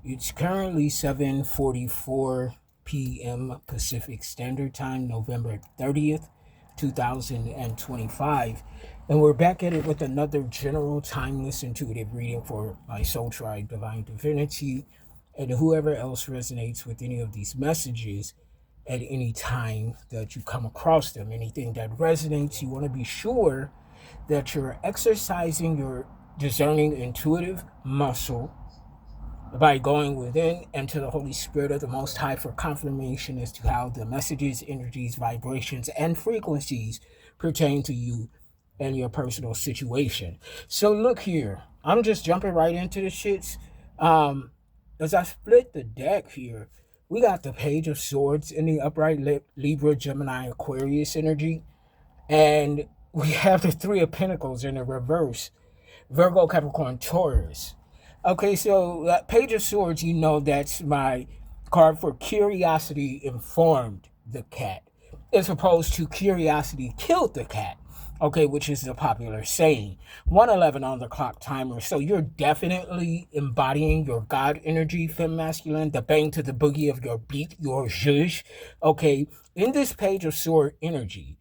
It's currently 7:44 p.m. Pacific Standard Time, November 30th, 2025. And we're back at it with another general timeless intuitive reading for my soul tribe, Divine Divinity, and whoever else resonates with any of these messages at any time that you come across them. Anything that resonates, you want to be sure that you're exercising your discerning intuitive muscle by going within and to the Holy Spirit of the Most High for confirmation as to how the messages, energies, vibrations, and frequencies pertain to you and your personal situation. So look here, I'm just jumping right into the shits. As I split the deck here, we got the Page of Swords in the upright Libra, Gemini, Aquarius energy, and we have the Three of Pentacles in the reverse, Virgo, Capricorn, Taurus. Okay, so Page of Swords, you know that's my card for curiosity informed the cat, as opposed to curiosity killed the cat. Okay, which is the popular saying. 111 on the clock timer. So you're definitely embodying your God energy, fem masculine, the bang to the boogie of your beat, your zhuzh. Okay, in this Page of Sword energy,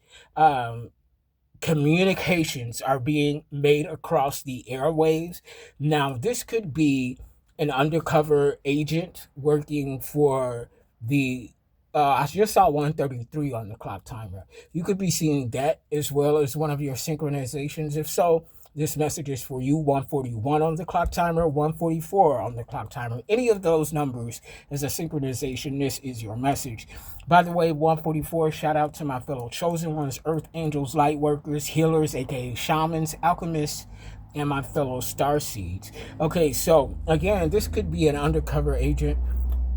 communications are being made across the airwaves. Now, this could be an undercover agent working for the I just saw 133 on the clock timer. You could be seeing that as well as one of your synchronizations. If so, this message is for you. 141 on the clock timer, 144 on the clock timer. Any of those numbers is a synchronization. This is your message. By the way, 144, shout out to my fellow chosen ones, earth angels, light workers, healers, aka shamans, alchemists, and my fellow starseeds. Okay, so again, this could be an undercover agent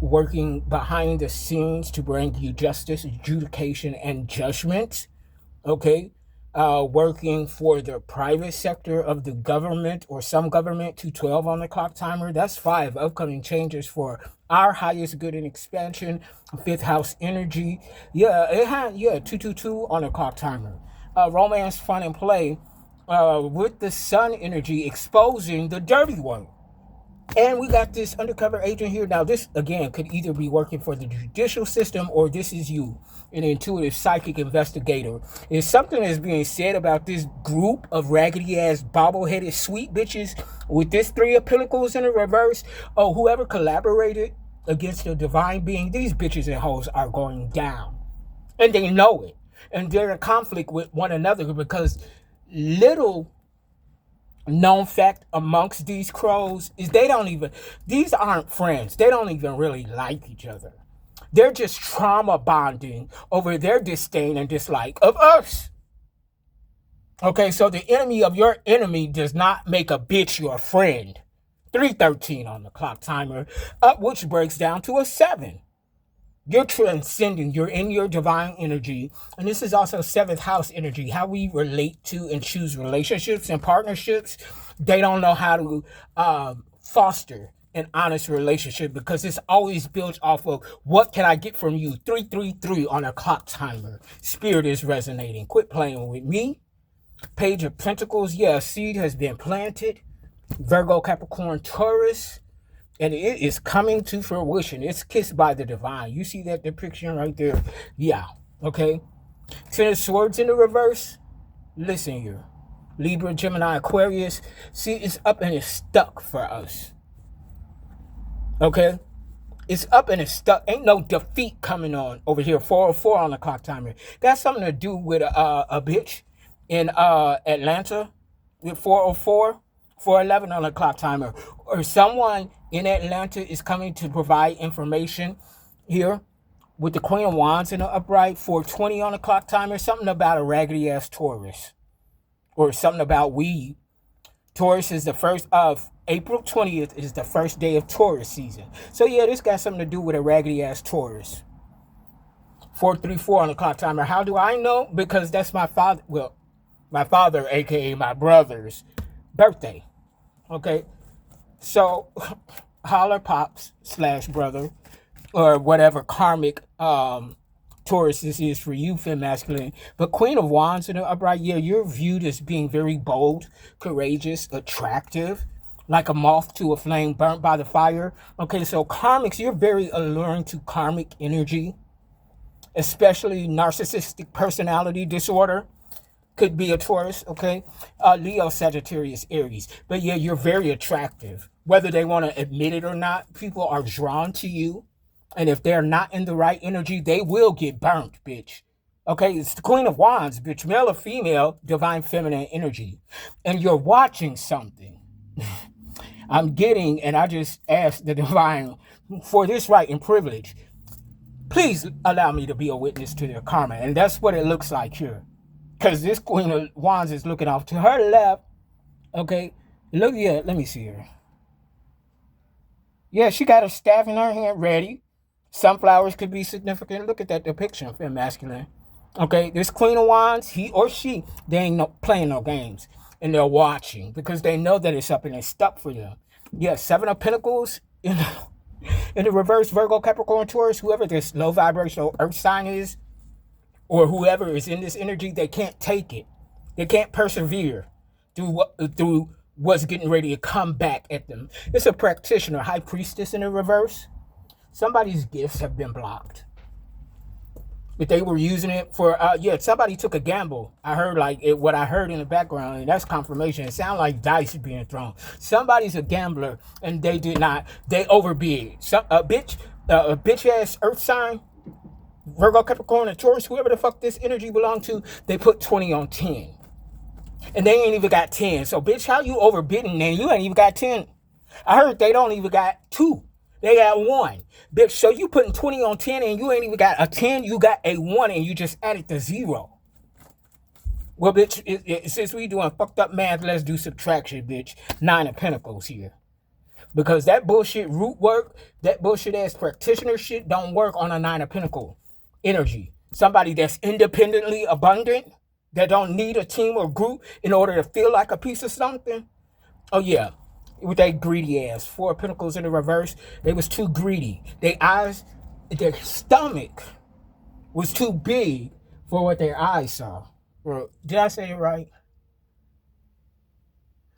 working behind the scenes to bring you justice, adjudication, and judgment. Okay, working for the private sector of the government or some government. 212 on the clock timer. That's 5 upcoming changes for our highest good and expansion. Fifth house energy. Yeah, it had 222 on the clock timer. Romance, fun, and play. With the sun energy exposing the dirty one. And we got this undercover agent here. Now, this, again, could either be working for the judicial system or this is you, an intuitive psychic investigator. If something is being said about this group of raggedy-ass, bobble-headed sweet bitches with this Three of Pentacles in the reverse, or whoever collaborated against the divine being, these bitches and hoes are going down. And they know it. And they're in conflict with one another because little known fact amongst these crows is these aren't friends. They don't even really like each other. They're just trauma bonding over their disdain and dislike of us. Okay, so the enemy of your enemy does not make a bitch your friend. 313 on the clock timer, which breaks down to a 7. You're transcending. You're in your divine energy. And this is also 7th house energy, how we relate to and choose relationships and partnerships. They don't know how to foster an honest relationship because it's always built off of what can I get from you? 333 on a clock timer. Spirit is resonating. Quit playing with me. Page of Pentacles. Yeah, a seed has been planted. Virgo, Capricorn, Taurus. And it is coming to fruition. It's kissed by the divine. You see that depiction right there? Yeah. Okay. Ten of Swords in the reverse. Listen here. Libra, Gemini, Aquarius. See, it's up and it's stuck for us. Okay. It's up and it's stuck. Ain't no defeat coming on over here. 404 on the clock timer. Got something to do with a bitch in Atlanta with 404. 411 on the clock timer, or someone in Atlanta is coming to provide information here with the Queen of Wands in the upright. 420 on the clock timer, something about a raggedy ass Taurus, or something about weed. Taurus is the first of April 20th is the first day of Taurus season. So yeah, this got something to do with a raggedy ass Taurus. 434 on the clock timer. How do I know? Because that's my father. Well, my father, aka my brother's birthday. Okay, so holler pops / brother, or whatever karmic Taurus this is for you, fem masculine. But Queen of Wands in the upright, yeah, you're viewed as being very bold, courageous, attractive. like a moth to a flame burnt by the fire. Okay, so karmics, you're very alluring to karmic energy, especially narcissistic personality disorder. Could be a Taurus, okay? Leo, Sagittarius, Aries. But yeah, you're very attractive. Whether they want to admit it or not, people are drawn to you. And if they're not in the right energy, they will get burnt, bitch. Okay, it's the Queen of Wands, bitch. Male or female, divine feminine energy. And you're watching something. I'm getting, and I just asked the divine for this right and privilege. Please allow me to be a witness to their karma. And that's what it looks like here. Because this Queen of Wands is looking off to her left. Okay. Look, yeah, let me see her. Yeah, she got a staff in her hand ready. Sunflowers could be significant. Look at that depiction of masculine. Okay, this Queen of Wands, he or she, they ain't playing no games. And they're watching because they know that it's up and it's stuck for them. Yeah, Seven of Pentacles in the reverse, Virgo, Capricorn, Taurus, whoever this low vibrational earth sign is, or whoever is in this energy, they can't take it. They can't persevere through what's getting ready to come back at them. It's a practitioner, high priestess in the reverse. Somebody's gifts have been blocked. But they were using it for, somebody took a gamble. I heard what I heard in the background, and that's confirmation. It sounded like dice being thrown. Somebody's a gambler, and they did not, they overbid. A bitch ass earth sign, Virgo, Capricorn, and Taurus, whoever the fuck this energy belonged to, they put 20 on 10. And they ain't even got 10. So, bitch, how you overbidding, man? You ain't even got 10. I heard they don't even got 2. They got 1. Bitch, so you putting 20 on 10 and you ain't even got a 10, you got a 1 and you just added the 0. Well, bitch, since we doing fucked up math, let's do subtraction, bitch. 9 of Pentacles here. Because that bullshit root work, that bullshit ass practitioner shit don't work on a 9 of Pentacles energy. Somebody that's independently abundant, that don't need a team or group in order to feel like a piece of something. Oh yeah, with that greedy ass. 4 of Pentacles in the reverse, they was too greedy. Their eyes, their stomach was too big for what their eyes saw. Or, did I say it right?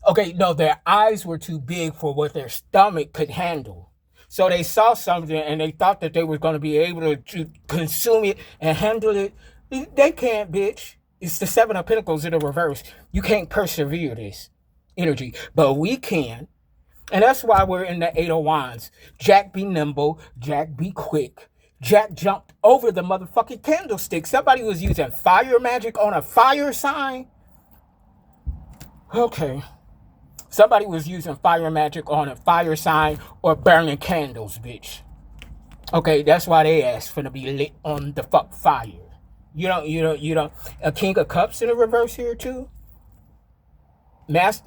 Okay, no, their eyes were too big for what their stomach could handle. So they saw something and they thought that they were going to be able to consume it and handle it. They can't, bitch. It's the 7 of Pentacles in the reverse. You can't persevere this energy, but we can. And that's why we're in the 8 of Wands. Jack be nimble. Jack be quick. Jack jumped over the motherfucking candlestick. Somebody was using fire magic on a fire sign. Okay. Somebody was using fire magic on a fire sign or burning candles, bitch. Okay, that's why they asked for to be lit on the fuck fire. You don't. A King of Cups in the reverse here too.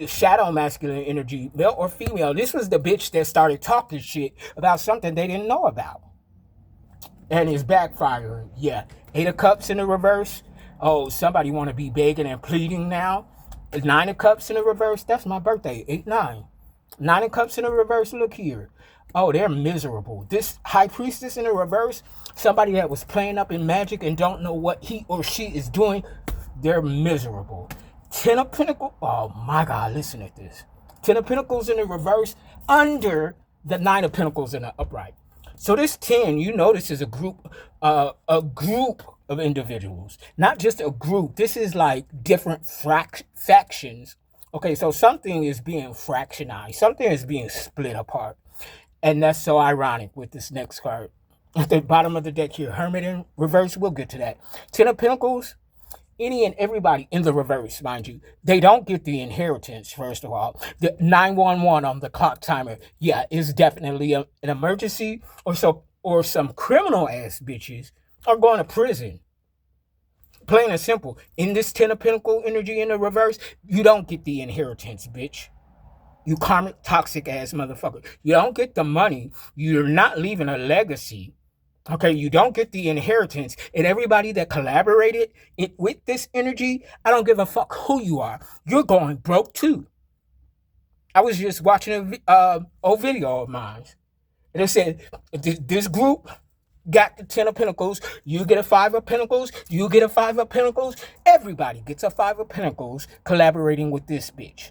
Shadow masculine energy, male or female. This was the bitch that started talking shit about something they didn't know about. And it's backfiring. Yeah. 8 of Cups in the reverse. Oh, somebody want to be begging and pleading now. 9 of Cups in the reverse. That's my birthday. 8-9. 9 of Cups in the reverse. Look here. Oh, they're miserable. This high priestess in the reverse, somebody that was playing up in magic and don't know what he or she is doing, they're miserable. 10 of Pentacles. Oh my God, listen at this. 10 of Pentacles in the reverse under the 9 of Pentacles in the upright. So this 10, you notice, is a group of individuals, not just a group. This is like different factions. Okay, so something is being fractionized. Something is being split apart. And that's so ironic with this next card. At the bottom of the deck here, Hermit in reverse. We'll get to that. 10 of Pentacles, any and everybody in the reverse, mind you. They don't get the inheritance, first of all. The 911 on the clock timer, yeah, is definitely an emergency. Or some criminal-ass bitches are going to prison. Plain and simple. In this 10 of Pentacles energy in the reverse, you don't get the inheritance, bitch. You karmic, toxic ass motherfucker. You don't get the money. You're not leaving a legacy. Okay, you don't get the inheritance. And everybody that collaborated with this energy, I don't give a fuck who you are. You're going broke too. I was just watching a old video of mine. And it said, this group got the 10 of Pentacles. You get a 5 of Pentacles. You get a 5 of Pentacles. Everybody gets a 5 of Pentacles collaborating with this bitch.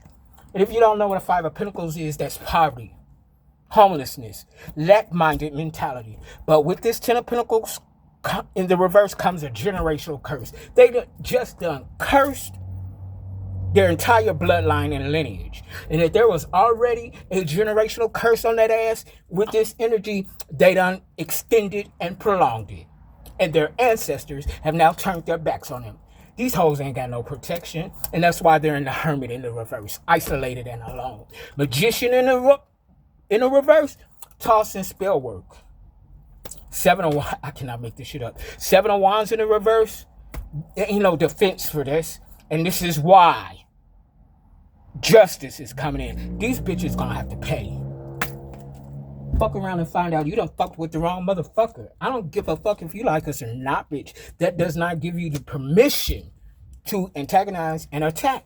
And if you don't know what a Five of Pentacles is, that's poverty, homelessness, lack-minded mentality. But with this Ten of Pentacles in the reverse comes a generational curse. They just done cursed their entire bloodline and lineage. And if there was already a generational curse on that ass, with this energy, they done extended and prolonged it. And their ancestors have now turned their backs on them. These hoes ain't got no protection, and that's why they're in the Hermit in the reverse, isolated and alone. Magician in the reverse, tossing spell work. Seven of Wands, I cannot make this shit up. Seven of Wands in the reverse, there ain't no defense for this. And this is why justice is coming in. These bitches gonna have to pay. Fuck around and find out you done fucked with the wrong motherfucker. I don't give a fuck if you like us or not, bitch. That does not give you the permission to antagonize and attack.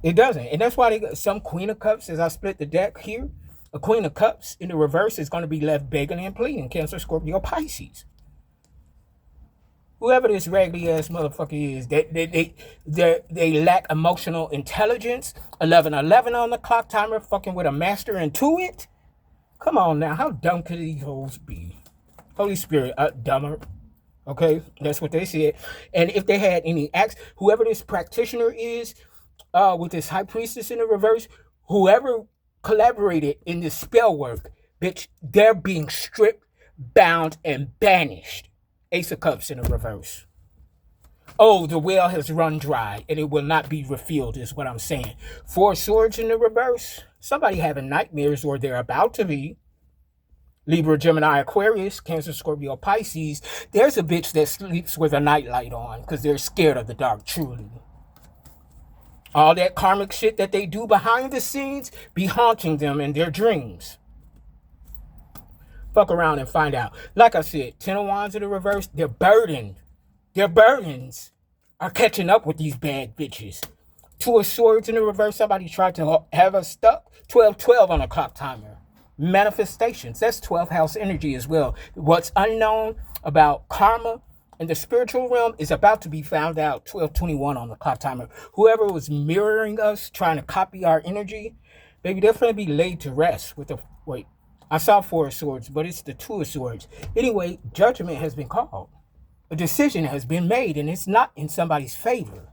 It doesn't. And that's why they got some Queen of Cups, as I split the deck here. A Queen of Cups in the reverse is going to be left begging and pleading. Cancer, Scorpio, Pisces. Whoever this raggedy ass motherfucker is, they lack emotional intelligence. 11:11 on the clock timer, fucking with a master intuit. Come on now, how dumb could these hoes be? Holy Spirit, dumber. Okay, that's what they said. And if they had any acts, whoever this practitioner is, with this High Priestess in the reverse, whoever collaborated in this spell work, bitch, they're being stripped, bound, and banished. Ace of Cups in the reverse. Oh, the well has run dry and it will not be refilled, is what I'm saying. Four of Swords in the reverse. Somebody having nightmares, or they're about to be. Libra, Gemini, Aquarius, Cancer, Scorpio, Pisces. There's a bitch that sleeps with a nightlight on because they're scared of the dark, truly. All that karmic shit that they do behind the scenes be haunting them in their dreams. Fuck around and find out. Like I said, Ten of Wands in the reverse, they're burdened. Their burdens are catching up with these bad bitches. Two of Swords in the reverse, somebody tried to have us stuck. 12:12 on a clock timer. Manifestations, that's 12th house energy as well. What's unknown about karma in the spiritual realm is about to be found out. 12:21 on the clock timer. Whoever was mirroring us, trying to copy our energy, baby, they're going to be laid to rest with the, wait, I saw Four of Swords, but it's the Two of Swords. Anyway, judgment has been called. A decision has been made, and it's not in somebody's favor.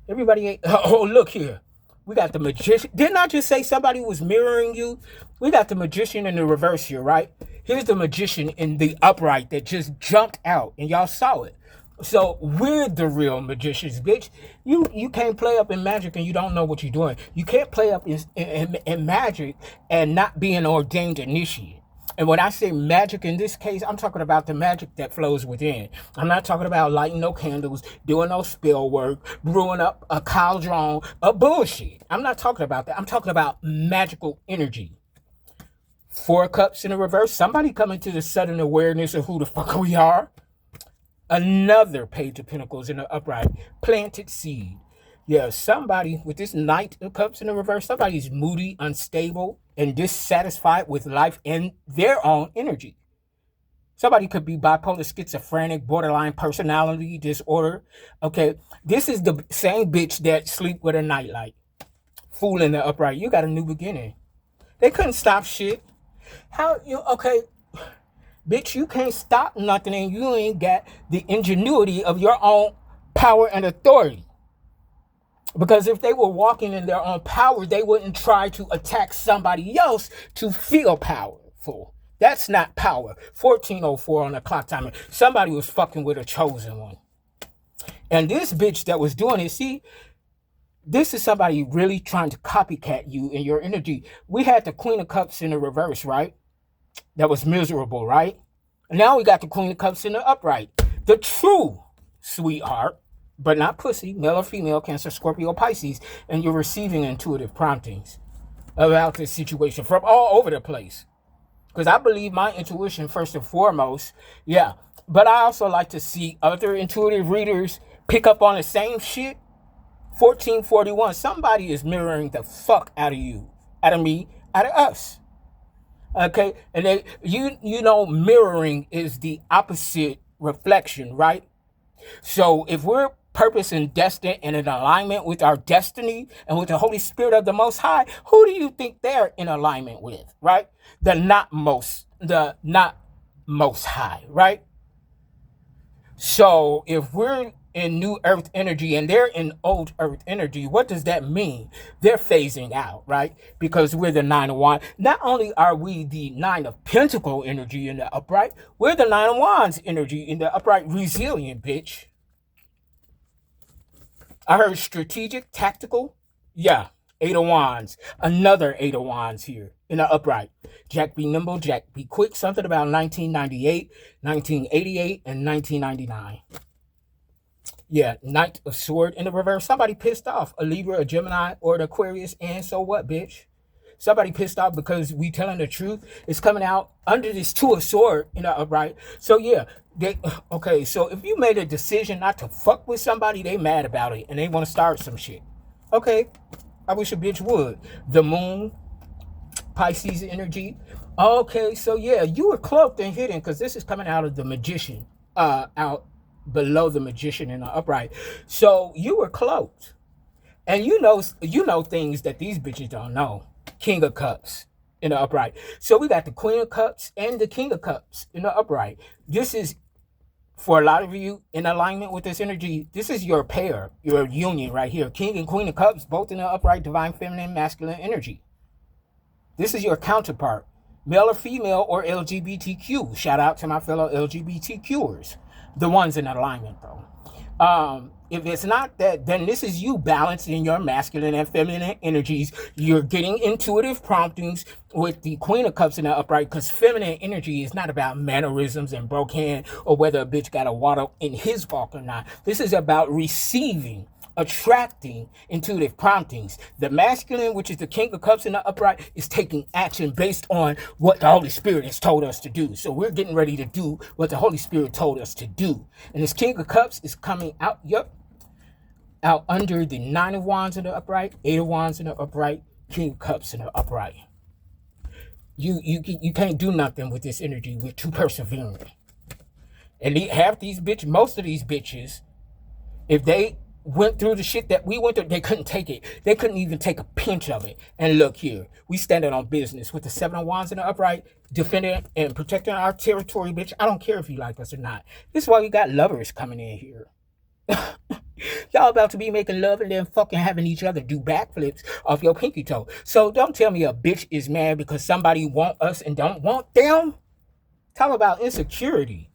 Everybody ain't, oh, look here. We got the Magician. Didn't I just say somebody was mirroring you? We got the Magician in the reverse here, right? Here's the Magician in the upright that just jumped out, and y'all saw it. So we're the real magicians, bitch. You can't play up in magic and you don't know what you're doing. You can't play up in magic and not be an ordained initiate. And when I say magic in this case, I'm talking about the magic that flows within. I'm not talking about lighting no candles, doing no spell work, brewing up a cauldron of bullshit. I'm not talking about that. I'm talking about magical energy. Four Cups in the reverse. Somebody coming to the sudden awareness of who the fuck we are. Another Page of Pentacles in the upright. Planted seed. Yeah, somebody with this Knight of Cups in the reverse, somebody's moody, unstable, and dissatisfied with life and their own energy. Somebody could be bipolar, schizophrenic, borderline personality disorder. Okay, this is the same bitch that sleep with a nightlight. Fool in the upright. You got a new beginning. They couldn't stop shit. How you, okay, bitch, you can't stop nothing and you ain't got the ingenuity of your own power and authority. Because if they were walking in their own power, they wouldn't try to attack somebody else to feel powerful. That's not power. 14:04 on the clock timer. Somebody was fucking with a chosen one. And this bitch that was doing it, see, this is somebody really trying to copycat you and your energy. We had the Queen of Cups in the reverse, right? That was miserable, right? Now we got the Queen of Cups in the upright. The true sweetheart, but not pussy, male or female, Cancer, Scorpio, Pisces, and you're receiving intuitive promptings about this situation from all over the place. Because I believe my intuition first and foremost, yeah. But I also like to see other intuitive readers pick up on the same shit. 1441, somebody is mirroring the fuck out of you, out of me, out of us. Okay, and they, you know, mirroring is the opposite reflection, right? So if we're purpose and destiny and in alignment with our destiny and with the Holy Spirit of the Most High, who do you think they're in alignment with, right? The not most high, right? So if we're in new earth energy and they're in old earth energy, what does that mean? They're phasing out, right? Because we're the nine of wands. Not only are we the nine of pentacle energy in the upright, we're the nine of wands energy in the upright, resilient, bitch. I heard strategic, tactical. Yeah, eight of wands. Another eight of wands here in the upright. Jack be nimble, Jack be quick. Something about 1998, 1988, and 1999. Yeah, Knight of Sword in the reverse. Somebody pissed off. A Libra, a Gemini, or an Aquarius. And so what, bitch? Somebody pissed off because we telling the truth. It's coming out under this Two of Sword in the upright. So yeah, okay. So if you made a decision not to fuck with somebody, they mad about it and they want to start some shit. Okay, I wish a bitch would. The Moon, Pisces energy. Okay, so yeah, you were cloaked and hidden because this is coming out of the Magician, out below the Magician in the upright. So you were cloaked, and you know things that these bitches don't know. King of Cups in the upright. So we got the Queen of Cups and the King of Cups in the upright. This is, for a lot of you in alignment with this energy, this is your pair, your union right here. King and Queen of Cups, both in the upright, divine feminine, masculine energy. This is your counterpart, male or female or LGBTQ. Shout out to my fellow LGBTQers, the ones in alignment though. If it's not that, then this is you balancing your masculine and feminine energies. You're getting intuitive promptings with the Queen of Cups in the upright, because feminine energy is not about mannerisms and broke hand or whether a bitch got a water in his walk or not. This is about receiving, attracting intuitive promptings. The masculine, which is the King of Cups in the upright, is taking action based on what the Holy Spirit has told us to do. So we're getting ready to do what the Holy Spirit told us to do. And this King of Cups is coming out, out under the Nine of Wands in the upright, Eight of Wands in the upright, King of Cups in the upright. You can't do nothing with this energy. We're too persevering. And most of these bitches, if they went through the shit that we went through, they couldn't take it. They couldn't even take a pinch of it. And look here, we standing on business with the Seven of Wands in the upright, defending and protecting our territory, bitch. I don't care if you like us or not. This is why we got lovers coming in here. Y'all about to be making love and then fucking having each other do backflips off your pinky toe. So don't tell me a bitch is mad because somebody want us and don't want them. Talk about insecurity.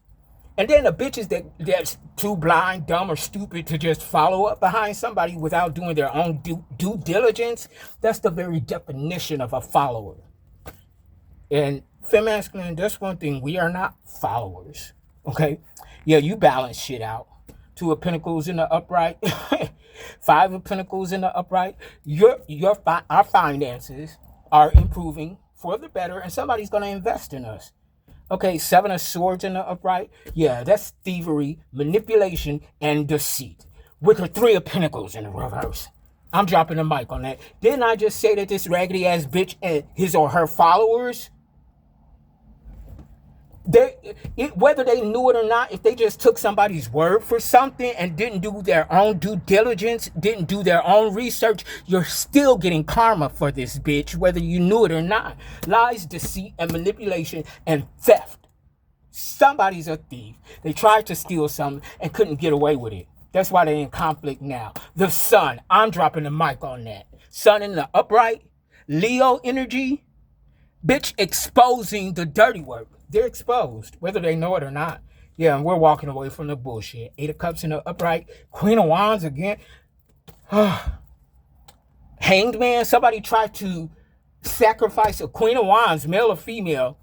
And then the bitches that's too blind, dumb, or stupid to just follow up behind somebody without doing their own due diligence, that's the very definition of a follower. And femasculine, that's one thing. We are not followers. Okay? Yeah, you balance shit out. Two of Pentacles in the upright. Five of Pentacles in the upright. Our finances are improving for the better, and somebody's going to invest in us. Okay, Seven of Swords in the upright. Yeah, that's thievery, manipulation, and deceit. With the Three of Pentacles in the reverse. I'm dropping the mic on that. Didn't I just say that this raggedy ass bitch and his or her followers, whether they knew it or not, if they just took somebody's word for something and didn't do their own due diligence, didn't do their own research, you're still getting karma for this bitch, whether you knew it or not. Lies, deceit, and manipulation, and theft. Somebody's a thief. They tried to steal something and couldn't get away with it. That's why they're in conflict now. The Sun, I'm dropping the mic on that. Sun in the upright, Leo energy, bitch exposing the dirty work. They're exposed, whether they know it or not. Yeah, and we're walking away from the bullshit. Eight of Cups in the upright. Queen of Wands again. Hanged Man. Somebody tried to sacrifice a Queen of Wands, male or female.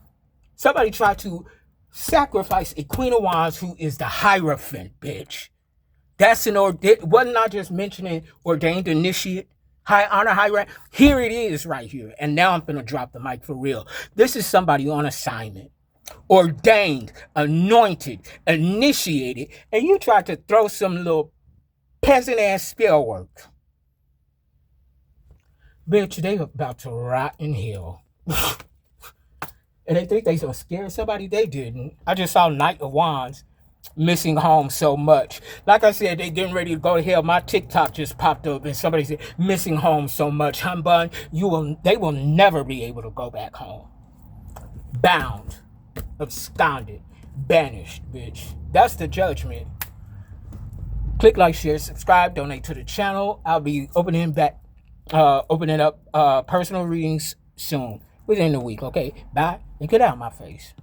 Somebody tried to sacrifice a Queen of Wands who is the Hierophant, bitch. That's wasn't I just mentioning ordained initiate? High honor, high rank. Here it is right here. And now I'm going to drop the mic for real. This is somebody on assignment. Ordained, anointed, initiated, and you tried to throw some little peasant ass spell work. Bitch, they about to rot in hell. And they think they so scared somebody. They didn't. I just saw Knight of Wands missing home so much. Like I said, they getting ready to go to hell. My TikTok just popped up and somebody said missing home so much. Humbun, they will never be able to go back home. Bound, absconded, banished, bitch. That's the judgment. Click like, share, subscribe, donate to the channel. I'll be opening up personal readings soon, within the week. Okay, bye and get out of my face.